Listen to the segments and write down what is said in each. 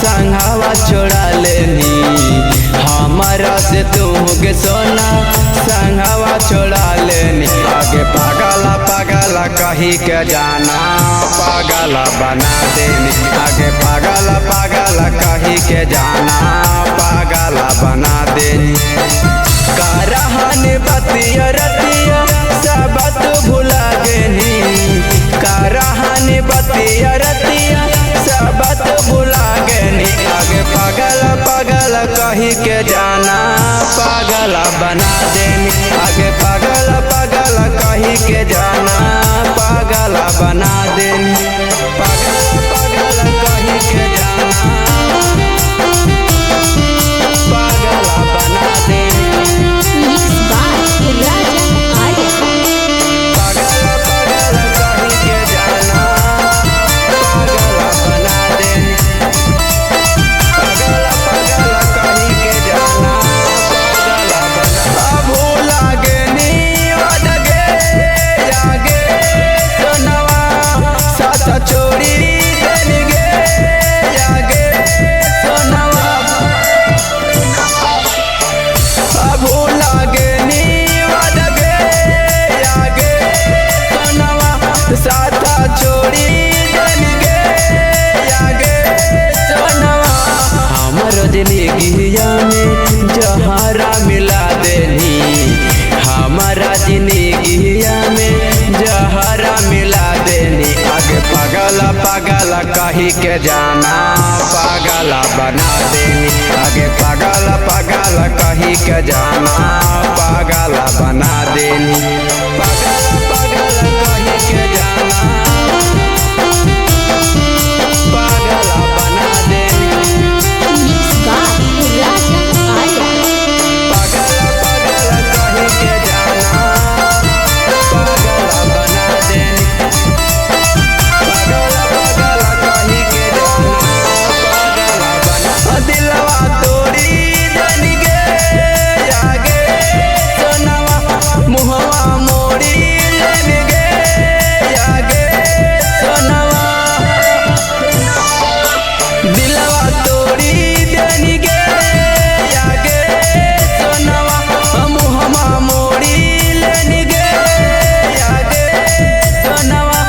संघावा छोड़ा लेनी हमारा से तुम के सोना संघावा छोड़ा लेनी आगे पागला पागला कही के जाना पागला बना देनी आगे पागला पागला कही के जाना पागला बना देनी कारहानी बतिया रतिया सबत भुला गेनी कारहानी बतिया रतिया सबत भुला गेनी आगे पागला पागला कही के जाना पागला बना देनी आगे पागला पागला कही के जाना पागला बना देनी पागला पागला कही के जाना पागला बना देनी Mixed by Raja Arya. पागला पागला कही के जाना पागला बना देनी पागला पागला कही के जाना पागला बना भूला गेनी वदगे जागे सोनवा साथ छोड़ी देनी गे जागे सोनवा भूला गेनी वदगे जागे सोनवा साथ छोड़ी देनी गे जागे सोनवा हमरो जिंदगिया में जहरा मिला देनी हमारा जिंदगिया में जहरा मिला देनी आगे पागला पागला कही के जाना पागला बना देनी आगे पागला पागला कही के जाना पागला बना देनी पागला पागला कही के जाना पागला बना देनी Mixed by Raja Arya. पागला पागला कही के जाना पागला बना देनी पागला पागला कही के जाना पागला बना दिलवा तोड़ी देनी गे जागे सोनवा मुहवा मोड़ी लेनी गे जागे सोनवा दिलवा तोड़ी देनी गे जागे सोनवा मुहवा मोड़ी लेनी गे जागे सोनवा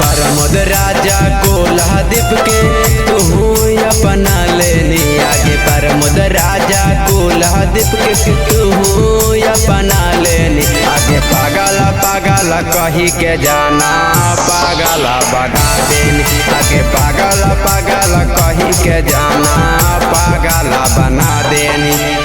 परमद राजा कोल्हादीप के तू अपना लेनी आगे परमद राजा कोल्हादीप के तू अपना लेनी आगे पागला पागला कही के जाना पागला बना देनी आगे पागला पागला कही के जाना पागला बना देनी।